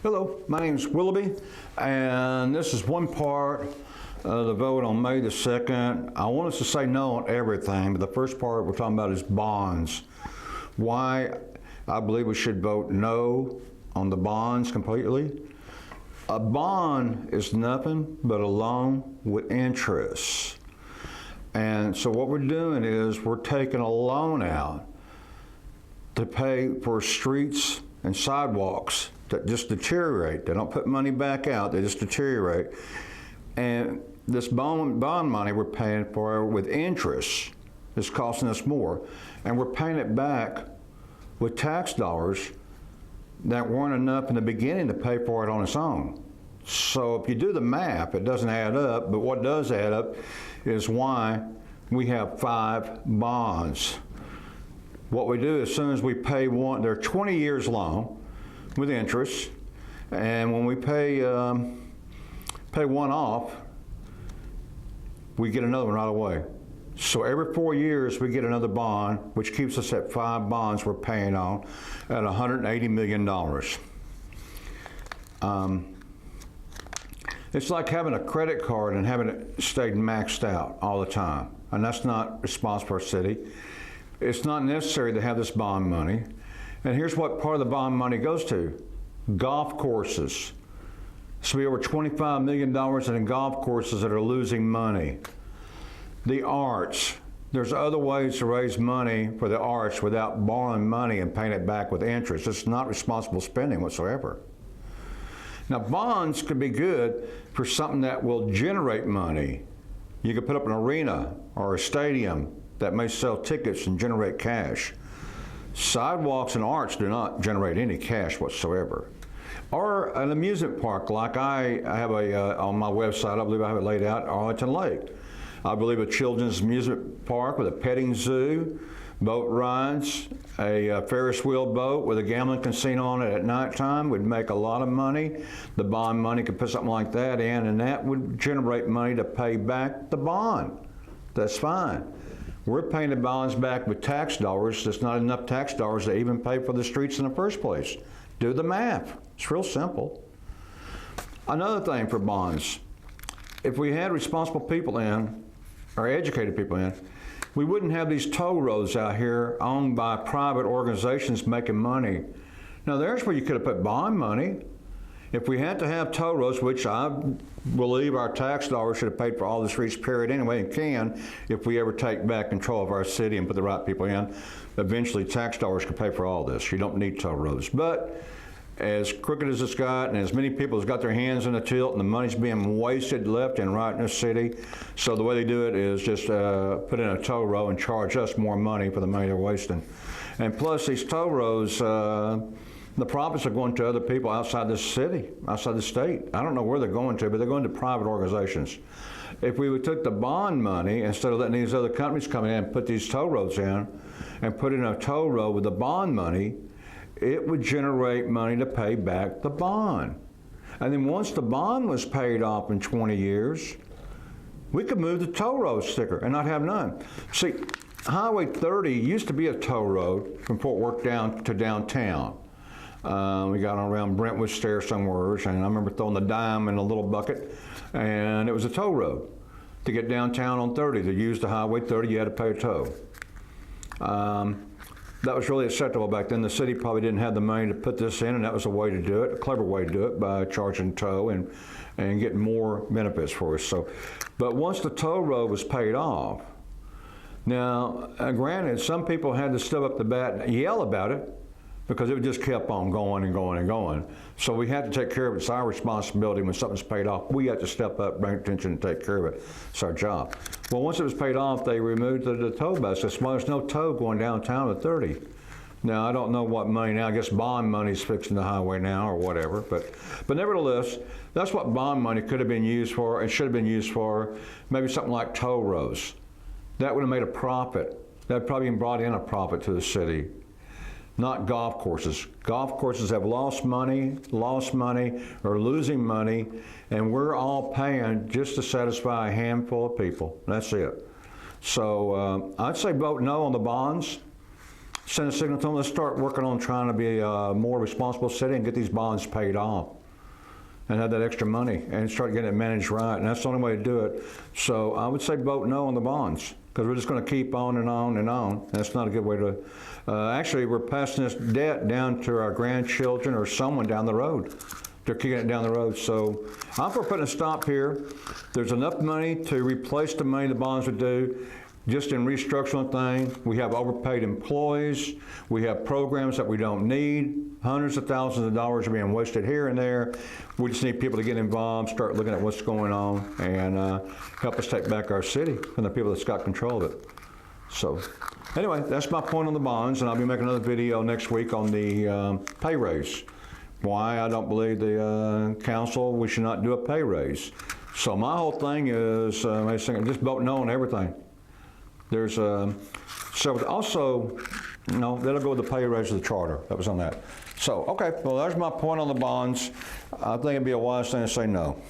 Hello, my name is Willoughby, and this is one part of the vote on May the 2nd. I want us to say no on everything, but the first part we're talking about is bonds. Why I believe we should vote no on the bonds completely. A bond is nothing but a loan with interest. And so what we're doing is we're taking a loan out to pay for streets and sidewalks that just deteriorate. They don't put money back out, they just deteriorate. And this bond money we're paying for with interest is costing us more. And we're paying it back with tax dollars that weren't enough in the beginning to pay for it on its own. So if you do the math, it doesn't add up, but what does add up is why we have 5 bonds. What we do as soon as we pay one, they're 20 years long with interest, and when we pay one off, we get another one right away. So every 4 years we get another bond, which keeps us at 5 bonds we're paying on at $180 million. It's like having a credit card and having it stayed maxed out all the time, and that's not responsible for our city. It's not necessary to have this bond money. And here's what part of the bond money goes to. Golf courses. This will be over $25 million in golf courses that are losing money. The arts. There's other ways to raise money for the arts without borrowing money and paying it back with interest. It's not responsible spending whatsoever. Now, bonds could be good for something that will generate money. You could put up an arena or a stadium that may sell tickets and generate cash. Sidewalks and arts do not generate any cash whatsoever. Or an amusement park, like I have on my website, I believe I have it laid out, Arlington Lake. I believe a children's amusement park with a petting zoo, boat rides, a Ferris wheel boat with a gambling casino on it at nighttime would make a lot of money. The bond money could put something like that in, and that would generate money to pay back the bond. That's fine. We're paying the bonds back with tax dollars. There's not enough tax dollars to even pay for the streets in the first place. Do the math. It's real simple. Another thing for bonds, if we had responsible people in, or educated people in, we wouldn't have these toll roads out here owned by private organizations making money. Now there's where you could have put bond money. If we had to have toll roads, which I believe our tax dollars should have paid for all the streets, period, anyway, and can, if we ever take back control of our city and put the right people in, eventually tax dollars could pay for all this. You don't need toll roads. But as crooked as it's got, and as many people have got their hands in the tilt, and the money's being wasted left and right in this city, so the way they do it is just put in a toll road and charge us more money for the money they're wasting. And plus, these toll roads, the profits are going to other people outside the city, outside the state. I don't know where they're going to, but they're going to private organizations. If we would took the bond money, instead of letting these other companies come in and put these toll roads in, and put in a toll road with the bond money, it would generate money to pay back the bond. And then once the bond was paid off in 20 years, we could move the toll road sticker and not have none. See, Highway 30 used to be a toll road from Fort Worth down to downtown. We got around Brentwood Stair somewhere, and I remember throwing the dime in a little bucket, and it was a toll road. To get downtown on 30, to use the Highway 30, you had to pay a toll. That was really acceptable back then. The city probably didn't have the money to put this in, and that was a way to do it, a clever way to do it, by charging toll and getting more benefits for us. So, but once the toll road was paid off, now, granted, some people had to step up the bat and yell about it, because it just kept on going and going and going. So we had to take care of it. It's our responsibility when something's paid off. We have to step up, bring attention, and take care of it. It's our job. Well, once it was paid off, they removed the toll bus. Well, there's no toll going downtown at 30. Now, I don't know what money now. I guess bond money's fixing the highway now or whatever. But nevertheless, that's what bond money could have been used for and should have been used for. Maybe something like toll roads. That would have made a profit. That probably brought in a profit to the city. Not golf courses. Golf courses have lost money, or losing money, and we're all paying just to satisfy a handful of people. That's it. So I'd say vote no on the bonds. send a signal to them, let's start working on trying to be a more responsible city and get these bonds paid off and have that extra money and start getting it managed right. And that's the only way to do it. So I would say vote no on the bonds, because we're just going to keep on and on and on. That's not a good way to, actually we're passing this debt down to our grandchildren or someone down the road. They're kicking it down the road. So I'm for putting a stop here. There's enough money to replace the money the bonds would do. Just in restructuring things, we have overpaid employees. We have programs that we don't need. Hundreds of thousands of dollars are being wasted here and there. We just need people to get involved, start looking at what's going on, and help us take back our city from the people that's got control of it. So anyway, that's my point on the bonds, and I'll be making another video next week on the pay raise. Why I don't believe the council, we should not do a pay raise. So my whole thing is just vote no on everything. There's several, also, no, that'll go with the pay raise of the charter. That was on that. So, okay, well, there's my point on the bonds. I think it'd be a wise thing to say no.